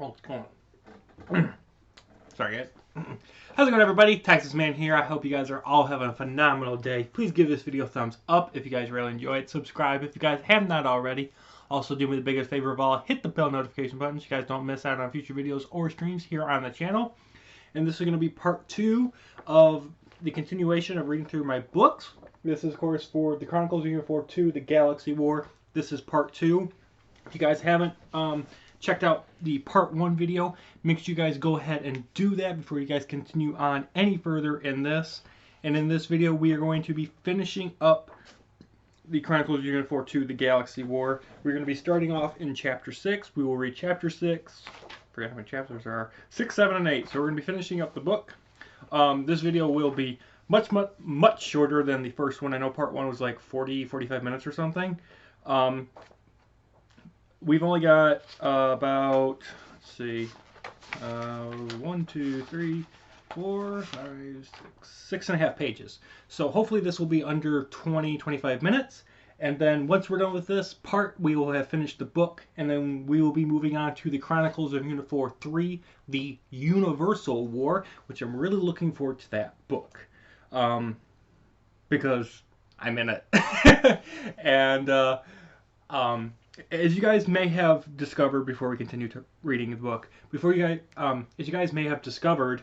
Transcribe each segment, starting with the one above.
What's going on? Sorry, guys. How's it going, everybody? Texas Man here. I hope you guys are all having a phenomenal day. Please give this video a thumbs up if you guys really enjoy it. Subscribe if you guys have not already. Also, do me the biggest favor of all, hit the bell notification button so you guys don't miss out on future videos or streams here on the channel. And this is going to be part 2 of the continuation of reading through my books. This is, of course, for the Chronicles of Unit 4-2, the Galaxy War. This is part 2. If you guys haven't checked out the part 1 video, make sure you guys go ahead and do that before you guys continue on any further in this. And in this video, we are going to be finishing up the Chronicles of Unit 4-2, the Galaxy War. We're going to be starting off in Chapter 6. We will read Chapter 6. Forget how many chapters there are. 6, 7, and 8. So we're going to be finishing up the book. This video will be much shorter than the first one. I know part 1 was like 45 minutes or something. We've only got about, let's see, 1, 2, 3, 4, 5, 6, 6.5 pages. So hopefully this will be under 20-25 minutes. And then once we're done with this part, we will have finished the book. And then we will be moving on to the Chronicles of Unit 4-3, the Universal War, which I'm really looking forward to that book. Because I'm in it. And, as you guys may have discovered before we continue to reading the book, as you guys may have discovered,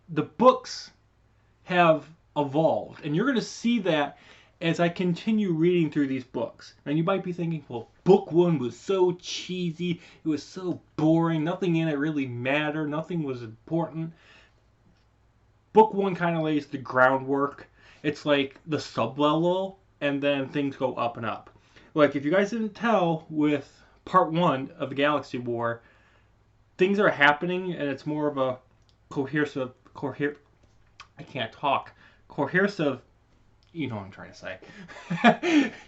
the books have evolved, and you're going to see that as I continue reading through these books. And you might be thinking, well, book 1 was so cheesy, it was so boring, nothing in it really mattered, nothing was important. Book 1 kind of lays the groundwork. It's like the sub-level, and then things go up and up. Like, if you guys didn't tell with part 1 of the Galaxy War, things are happening, and it's more of a cohesive, you know what I'm trying to say.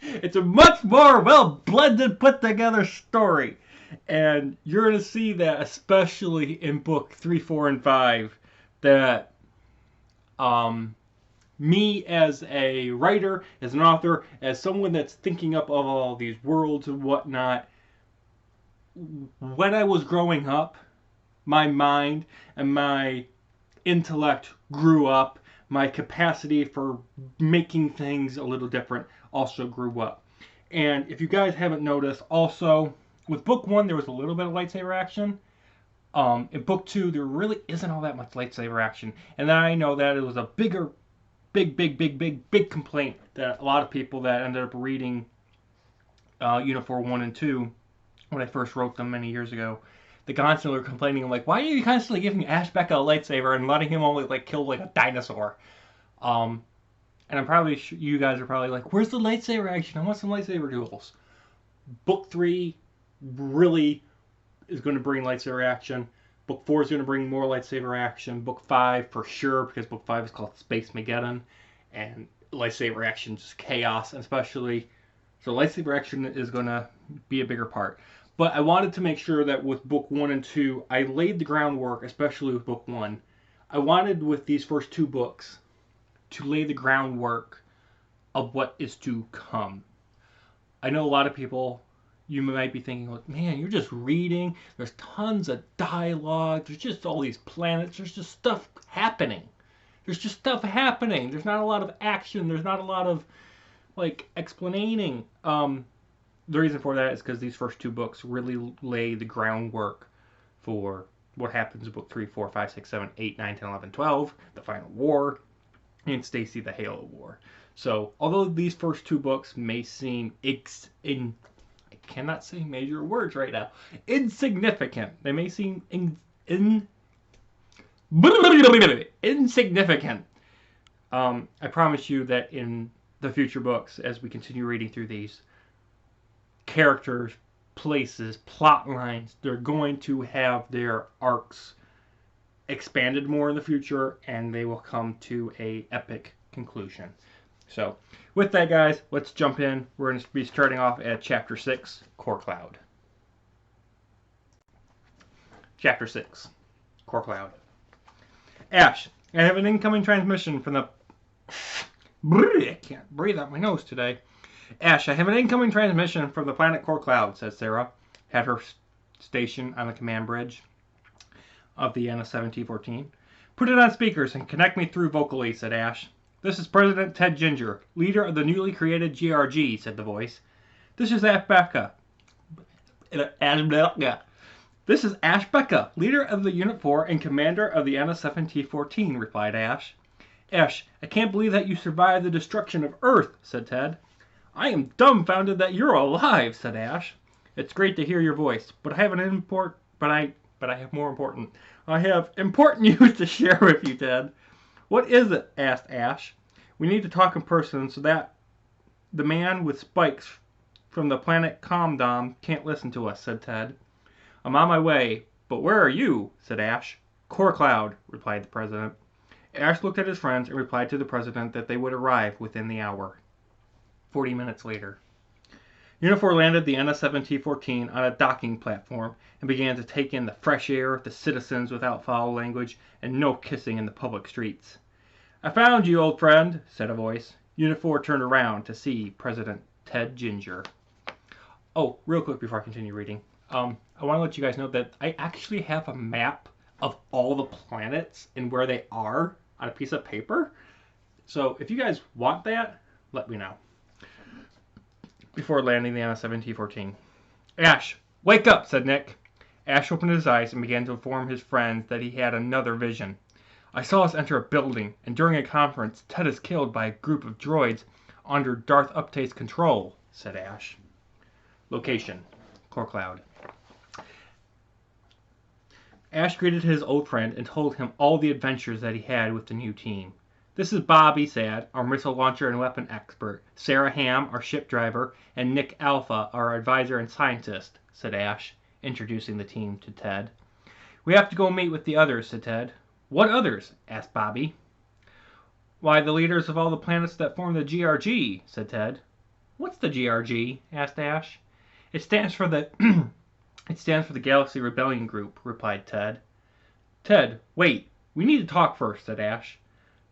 It's a much more well-blended, put-together story. And you're going to see that, especially in book 3, 4, and 5, that, me as a writer, as an author, as someone that's thinking up of all these worlds and whatnot, when I was growing up, my mind and my intellect grew up. My capacity for making things a little different also grew up. And if you guys haven't noticed, also, with book 1, there was a little bit of lightsaber action. In book 2, there really isn't all that much lightsaber action. And I know that it was a big complaint that a lot of people that ended up reading Unit 4, 1, and 2, when I first wrote them many years ago, they constantly were complaining, like, why are you constantly giving Ash Becca a lightsaber and letting him only, like, kill, like, a dinosaur? And I'm probably, you guys are probably like, where's the lightsaber action? I want some lightsaber duels. Book 3 really is going to bring lightsaber action. Book 4 is going to bring more lightsaber action. Book 5 for sure, because book 5 is called Space Mageddon, and lightsaber action is just chaos, and especially, so lightsaber action is going to be a bigger part. But I wanted to make sure that with book 1 and 2, I laid the groundwork, especially with book 1. I wanted with these first 2 books to lay the groundwork of what is to come. I know a lot of people, you might be thinking, like, man, you're just reading. There's tons of dialogue. There's just all these planets. There's just stuff happening. There's just stuff happening. There's not a lot of action. There's not a lot of, like, explaining. The reason for that is because these first 2 books really lay the groundwork for what happens in book 3, 4, 5, 6, 7, 8, 9, 10, 11, 12, the final war, and Stacy the Halo War. So, although these first 2 books may seem I cannot say major words right now. Insignificant. They may seem insignificant. I promise you that in the future books, as we continue reading through these, characters, places, plot lines, they're going to have their arcs expanded more in the future, and they will come to a epic conclusion. So, with that, guys, let's jump in. We're going to be starting off at Chapter 6, Core Cloud. Chapter 6, Core Cloud. Ash, I have an incoming transmission from the... I can't breathe out my nose today. Ash, I have an incoming transmission from the planet Core Cloud, says Sarah. Had her station on the command bridge of the NS-1714. "Put it on speakers and connect me through vocally," said Ash. "This is President Ted Ginger, leader of the newly created GRG," said the voice. "This is Ashbecca. This is Ashbecca, leader of the Unit 4 and commander of the NS-1714, replied Ash. "Ash, I can't believe that you survived the destruction of Earth," said Ted. "I am dumbfounded that you're alive," said Ash. "It's great to hear your voice, but I have I have important news to share with you, Ted." "What is it?" asked Ash. "We need to talk in person so that the man with spikes from the planet Comdom can't listen to us," said Ted. "I'm on my way, but where are you?" said Ash. "Core Cloud," replied the president. Ash looked at his friends and replied to the president that they would arrive within the hour. 40 minutes later. Unit 4 landed the NS-1714 on a docking platform and began to take in the fresh air, the citizens without foul language, and no kissing in the public streets. "I found you, old friend," said a voice. Unit 4 turned around to see President Ted Ginger. Oh, real quick before I continue reading, I want to let you guys know that I actually have a map of all the planets and where they are on a piece of paper. So if you guys want that, let me know. Before landing the NS-1714. "Ash, wake up," said Nick. Ash opened his eyes and began to inform his friends that he had another vision. "I saw us enter a building, and during a conference, Ted is killed by a group of droids under Darth Uptate's control," said Ash. Location: Core Cloud. Ash greeted his old friend and told him all the adventures that he had with the new team. "This is Bob Esad, our missile launcher and weapon expert, Sarah Ham, our ship driver, and Nick Alpha, our advisor and scientist," said Ash, introducing the team to Ted. "We have to go meet with the others," said Ted. "What others?" asked Bobby. "Why, the leaders of all the planets that form the GRG," said Ted. "What's the GRG?" asked Ash. It stands for the Galaxy Rebellion Group," replied Ted. "Ted, wait, we need to talk first," said Ash.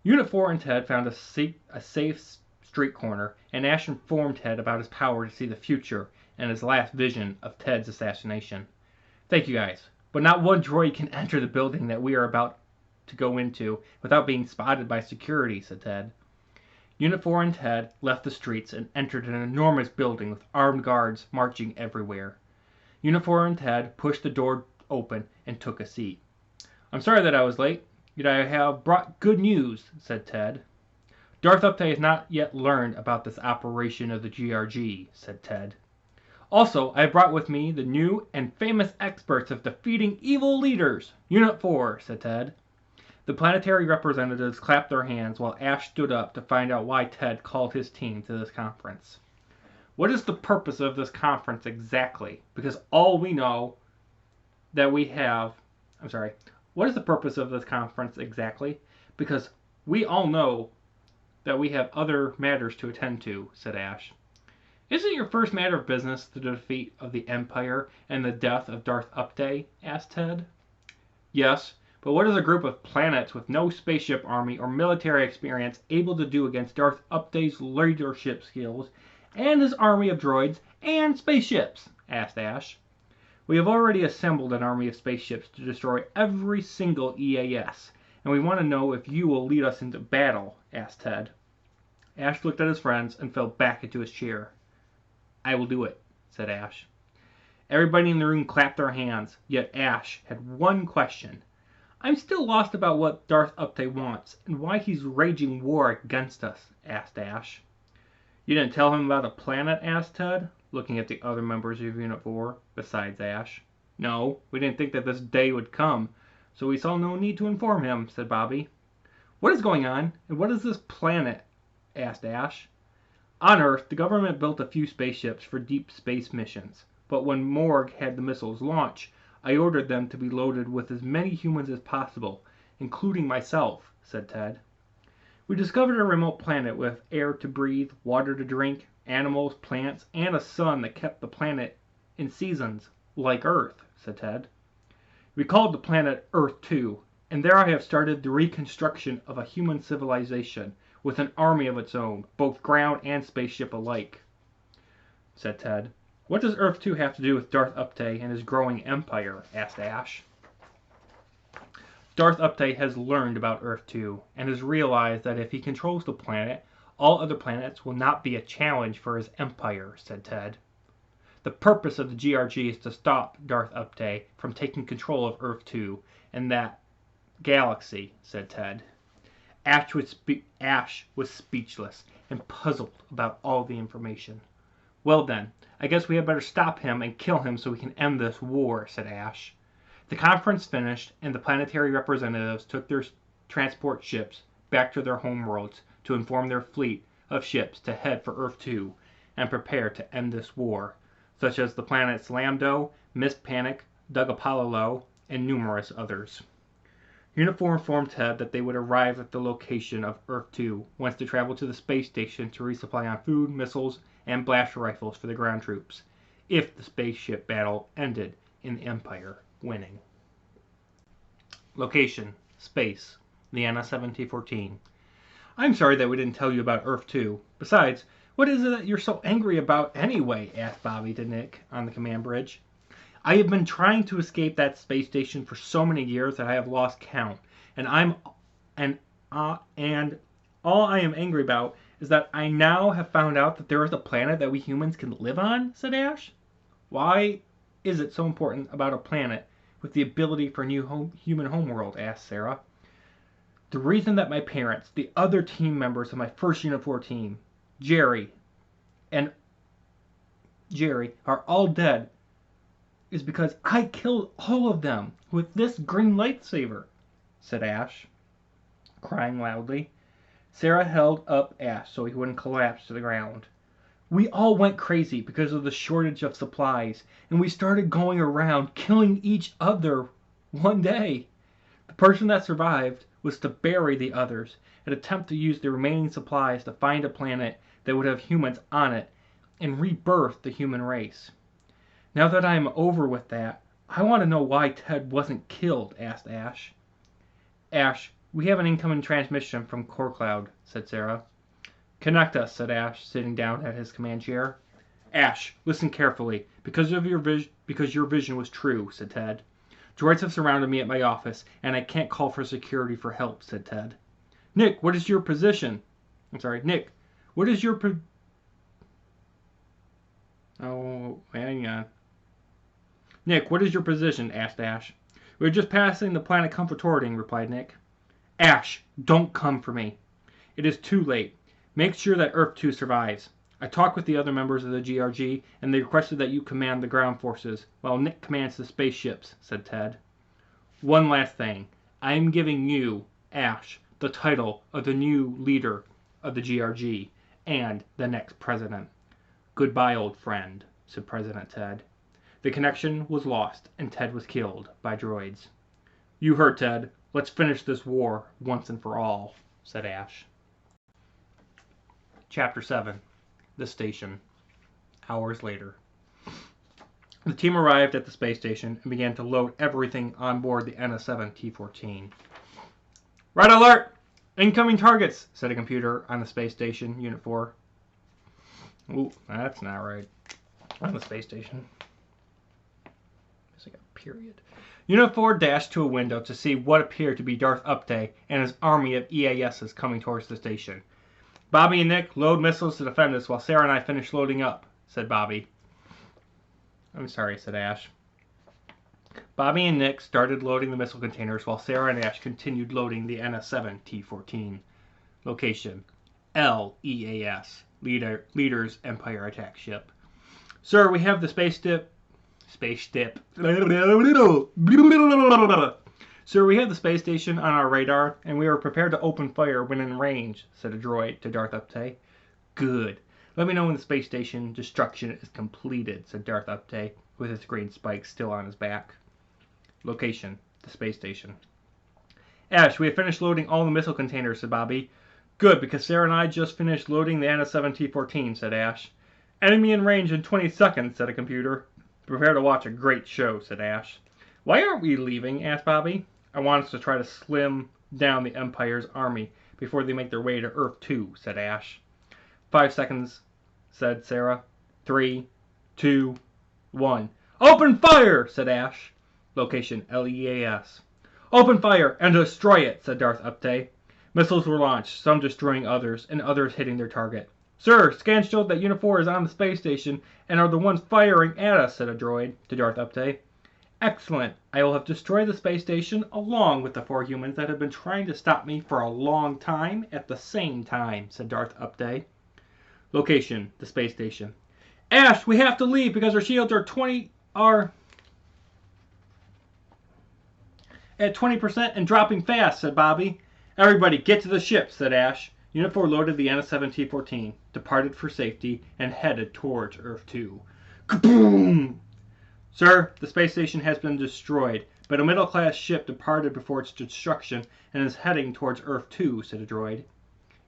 Unit 4 and Ted found a safe street corner, and Ash informed Ted about his power to see the future and his last vision of Ted's assassination. "Thank you guys, but not one droid can enter the building that we are about to go into without being spotted by security," said Ted. Unit 4 and Ted left the streets and entered an enormous building with armed guards marching everywhere. Unit 4 and Ted pushed the door open and took a seat. "I'm sorry that I was late, yet I have brought good news," said Ted. "Darth Update has not yet learned about this operation of the GRG," said Ted. "Also, I have brought with me the new and famous experts of defeating evil leaders, Unit 4, said Ted. The planetary representatives clapped their hands while Ash stood up to find out why Ted called his team to this conference. "What is the purpose of this conference exactly? Because all we know that we have... What is the purpose of this conference exactly? Because we all know that we have other matters to attend to," said Ash. "Isn't your first matter of business the defeat of the Empire and the death of Darth Upday?" asked Ted. "Yes, but what is a group of planets with no spaceship army or military experience able to do against Darth Upday's leadership skills and his army of droids and spaceships?" asked Ash. "We have already assembled an army of spaceships to destroy every single EAS, and we want to know if you will lead us into battle," asked Ted. Ash looked at his friends and fell back into his chair. "I will do it," said Ash. Everybody in the room clapped their hands, yet Ash had one question. "I'm still lost about what Darth Upday wants, and why he's raging war against us," asked Ash. "You didn't tell him about a planet?" asked Ted, looking at the other members of Unit 4, besides Ash. "No, we didn't think that this day would come, so we saw no need to inform him," said Bobby. "What is going on, and what is this planet?" asked Ash. "On Earth, the government built a few spaceships for deep space missions, but when Morg had the missiles launch, I ordered them to be loaded with as many humans as possible, including myself," said Ted. "We discovered a remote planet with air to breathe, water to drink, animals, plants, and a sun that kept the planet in seasons, like Earth," said Ted. "We called the planet Earth 2, and there I have started the reconstruction of a human civilization with an army of its own, both ground and spaceship alike," said Ted. What does Earth 2 have to do with Darth Upte and his growing empire? Asked Ash. Darth Upte has learned about Earth 2 and has realized that if he controls the planet, all other planets will not be a challenge for his empire, said Ted. The purpose of the GRG is to stop Darth Upte from taking control of Earth 2 and that galaxy, said Ted. Ash was speechless and puzzled about all the information. Well then, I guess we had better stop him and kill him so we can end this war, said Ash. The conference finished, and the planetary representatives took their transport ships back to their homeworlds to inform their fleet of ships to head for Earth 2 and prepare to end this war, such as the planets Lambdo, Mist Panic, Dugapalolo, and numerous others. Unifor informed Ted that they would arrive at the location of Earth 2 once they traveled to the space station to resupply on food, missiles, and blaster rifles for the ground troops, if the spaceship battle ended in the Empire winning. Location: Space, the NS-7T-14. I'm sorry that we didn't tell you about Earth 2. Besides, what is it that you're so angry about anyway? Asked Bobby to Nick on the command bridge. I have been trying to escape that space station for so many years that I have lost count, and all I am angry about is that I now have found out that there is a planet that we humans can live on, said Ash. Why is it so important about a planet with the ability for a new human homeworld? Asked Sarah. The reason that my parents, the other team members of my first Unit 4 team, Jerry, are all dead is because I killed all of them with this green lightsaber, said Ash, crying loudly. Sarah held up Ash so he wouldn't collapse to the ground. We all went crazy because of the shortage of supplies, and we started going around killing each other one day. The person that survived was to bury the others and attempt to use the remaining supplies to find a planet that would have humans on it and rebirth the human race. Now that I am over with that, I want to know why Ted wasn't killed, asked Ash. Ash, we have an incoming transmission from Core Cloud, said Sarah. Connect us, said Ash, sitting down at his command chair. Ash, listen carefully, because your vision was true, said Ted. Droids have surrounded me at my office, and I can't call for security for help, said Ted. Nick, what is your position? Nick, what is your Oh, hang on. Nick, what is your position? Asked Ash. We're just passing the planet Comfortoriting, replied Nick. Ash, don't come for me. It is too late. Make sure that Earth 2 survives. I talked with the other members of the GRG, and they requested that you command the ground forces, while Nick commands the spaceships, said Ted. One last thing. I am giving you, Ash, the title of the new leader of the GRG, and the next president. Goodbye, old friend, said President Ted. The connection was lost, and Ted was killed by droids. You heard, Ted. Let's finish this war once and for all, said Ash. Chapter 7. The Station. Hours later. The team arrived at the space station and began to load everything on board the NS-7T-14. Red alert! Incoming targets, said a computer on the space station, Unit 4. Ooh, that's not right. On the space station. It's like a period. Unit 4 dashed to a window to see what appeared to be Darth Upte and his army of EASs coming towards the station. Bobby and Nick load missiles to defend us while Sarah and I finish loading up, said Bobby. I'm sorry, said Ash. Bobby and Nick started loading the missile containers while Sarah and Ash continued loading the NS-7T-14. Location: LEAS, Leader's Empire Attack Ship. Sir, we have the spaceship. Sir, we have the space station on our radar, and we are prepared to open fire when in range, said a droid to Darth Upte. Good. Let me know when the space station destruction is completed, said Darth Upte, with his green spikes still on his back. Location: the space station. Ash, we have finished loading all the missile containers, said Bobby. Good, because Sarah and I just finished loading the NS-7T-14, said Ash. Enemy in range in 20 seconds, said a computer. Prepare to watch a great show, said Ash. Why aren't we leaving? Asked Bobby. I want us to try to slim down the Empire's army before they make their way to Earth 2, said Ash. 5 seconds, said Sarah. 3, 2, 1. Open fire, said Ash. Location, LEAS. Open fire and destroy it, said Darth Upday. Missiles were launched, some destroying others, and others hitting their target. Sir, scans showed that Unit 4 is on the space station and are the ones firing at us, said a droid to Darth Upday. Excellent. I will have destroyed the space station along with the 4 humans that have been trying to stop me for a long time at the same time, said Darth Upday. Location, the space station. Ash, we have to leave because our shields are at 20% and dropping fast, said Bobby. Everybody, get to the ship, said Ash. Unit 4 loaded the NS-7T-14, departed for safety, and headed towards Earth 2. Kaboom! Sir, the space station has been destroyed, but a middle-class ship departed before its destruction and is heading towards Earth 2, said a droid.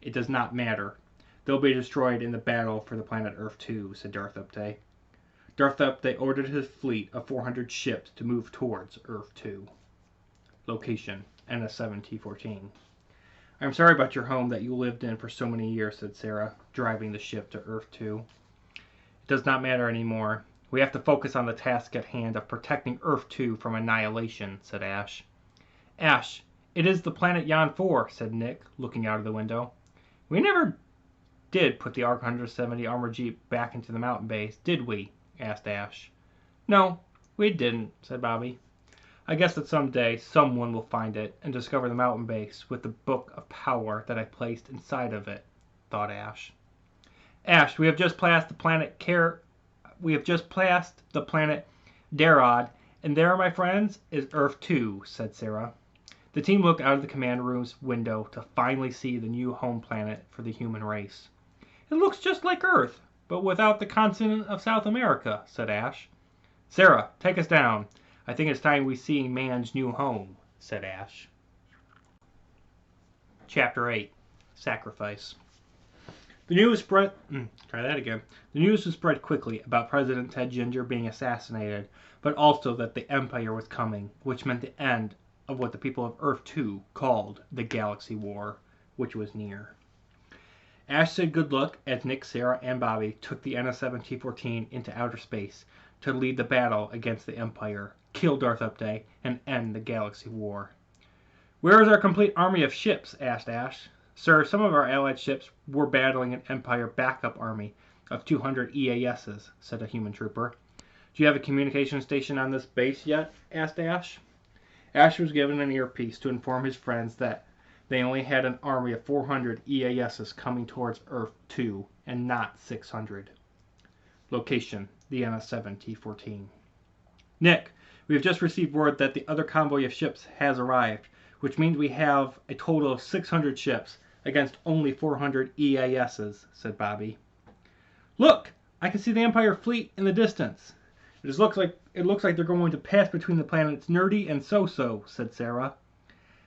It does not matter. They'll be destroyed in the battle for the planet Earth 2, said Darth Upday. Darth Upday ordered his fleet of 400 ships to move towards Earth 2. Location, NS-7T-14. I'm sorry about your home that you lived in for so many years, said Sarah, driving the ship to Earth 2. It does not matter anymore. We have to focus on the task at hand of protecting Earth 2 from annihilation, said Ash. Ash, it is the planet Yon 4, said Nick, looking out of the window. We never did put the ARC 170 armored jeep back into the mountain base, did we? Asked Ash. No, we didn't, said Bobby. I guess that someday someone will find it and discover the mountain base with the book of power that I placed inside of it, thought Ash. Ash, we have just passed the planet Darod, and there, my friends, is Earth 2, said Sarah. The team looked out of the command room's window to finally see the new home planet for the human race. It looks just like Earth, but without the continent of South America, said Ash. Sarah, take us down. I think it's time we see man's new home, said Ash. Chapter 8. Sacrifice. The news spread quickly about President Ted Ginger being assassinated, but also that the Empire was coming, which meant the end of what the people of Earth 2 called the Galaxy War, which was near. Ash said good luck as Nick, Sarah, and Bobby took the NS-7T-14 into outer space to lead the battle against the Empire, kill Darth Upday, and end the Galaxy War. Where is our complete army of ships? Asked Ash. Sir, some of our allied ships were battling an Empire backup army of 200 EASs, said a human trooper. Do you have a communication station on this base yet? Asked Ash. Ash was given an earpiece to inform his friends that they only had an army of 400 EASs coming towards Earth 2, and not 600. Location, the NS-7T-14. Nick, we have just received word that the other convoy of ships has arrived, which means we have a total of 600 ships against only 400 EASs, said Bobby. Look, I can see the Empire fleet in the distance. It looks like they're going to pass between the planets Nerdy and So-So, said Sarah.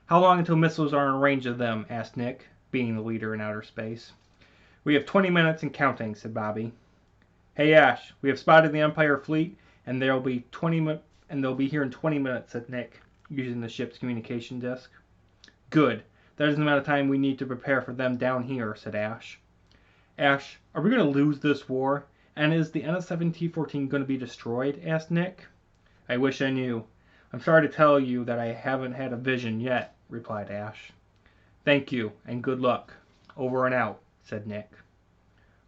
How long until missiles are in range of them? Asked Nick, being the leader in outer space. We have 20 minutes and counting, said Bobby. Hey Ash, we have spotted the Empire fleet, and they'll be here in 20 minutes, said Nick, using the ship's communication disc. Good. That is the amount of time we need to prepare for them down here, said Ash. Ash, are we going to lose this war? And is the NS-7T-14 going to be destroyed? Asked Nick. I wish I knew. I'm sorry to tell you that I haven't had a vision yet, replied Ash. Thank you, and good luck. Over and out, said Nick.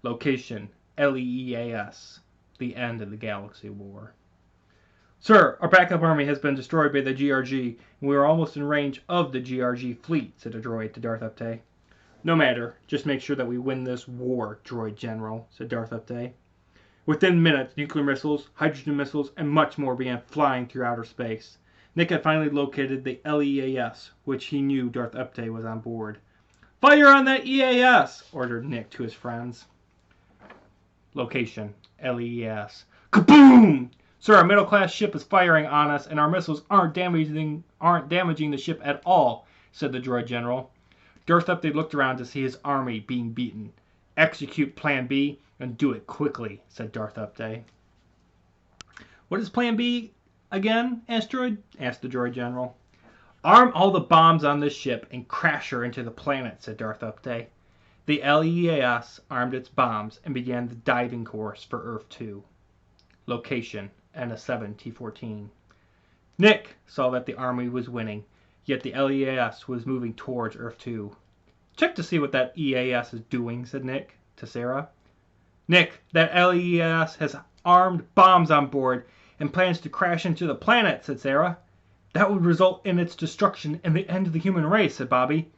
Location, LEAS. The end of the Galaxy War. Sir, our backup army has been destroyed by the GRG, and we are almost in range of the GRG fleet, said a droid to Darth Upday. No matter, just make sure that we win this war, Droid General, said Darth Upday. Within minutes, nuclear missiles, hydrogen missiles, and much more began flying through outer space. Nick had finally located the LEAS, which he knew Darth Upday was on board. Fire on that EAS, ordered Nick to his friends. Location, LEAS. Kaboom! Sir, our middle-class ship is firing on us, and our missiles aren't damaging the ship at all, said the droid general. Darth Upday looked around to see his army being beaten. Execute Plan B and do it quickly, said Darth Upday. What is Plan B again, asked the droid general. Arm all the bombs on this ship and crash her into the planet, said Darth Upday. The LEAS armed its bombs and began the diving course for Earth 2. Location, NS7 T14. Nick saw that the Army was winning, yet the LEAS was moving towards Earth 2. Check to see what that EAS is doing, said Nick to Sarah. Nick, that LEAS has armed bombs on board and plans to crash into the planet, said Sarah. That would result in its destruction and the end of the human race, said Bobby.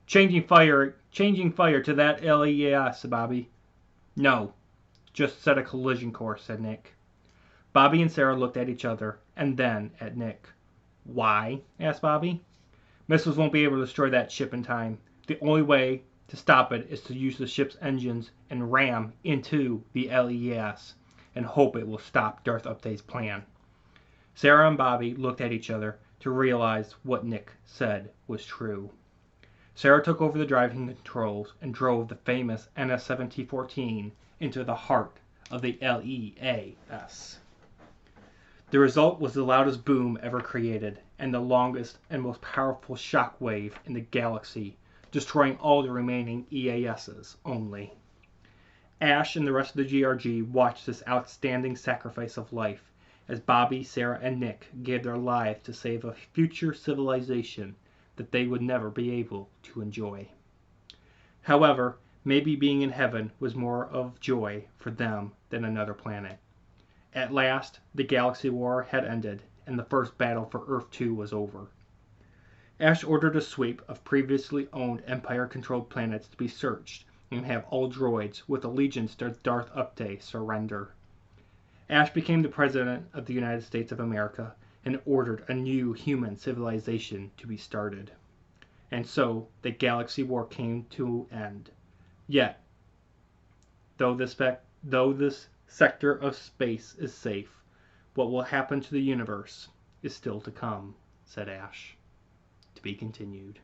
Changing fire to that LEAS, said Bobby. No, just set a collision course, said Nick. Bobby and Sarah looked at each other, and then at Nick. Why? Asked Bobby. Missiles won't be able to destroy that ship in time. The only way to stop it is to use the ship's engines and ram into the LEAS and hope it will stop Darth Upday's plan. Sarah and Bobby looked at each other to realize what Nick said was true. Sarah took over the driving controls and drove the famous NS-7T14 into the heart of the LEAS. The result was the loudest boom ever created and the longest and most powerful shock wave in the galaxy, destroying all the remaining EASs only. Ash and the rest of the GRG watched this outstanding sacrifice of life as Bobby, Sarah, and Nick gave their lives to save a future civilization that they would never be able to enjoy. However, maybe being in heaven was more of joy for them than another planet. At last, the galaxy war had ended, and the first battle for Earth 2 was over. Ash ordered a sweep of previously owned Empire-controlled planets to be searched and have all droids with allegiance to Darth Upday surrender. Ash became the President of the United States of America and ordered a new human civilization to be started. And so, the galaxy war came to an end. Yet, though this sector of space is safe, what will happen to the universe is still to come, said Ash. To be continued.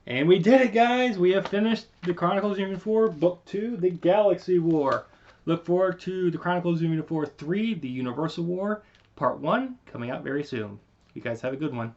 And we did it, guys! We have finished the Chronicles of Union 4, Book 2, The Galaxy War. Look forward to the Chronicles of Union 4 3, The Universal War, Part 1, coming out very soon. You guys have a good one.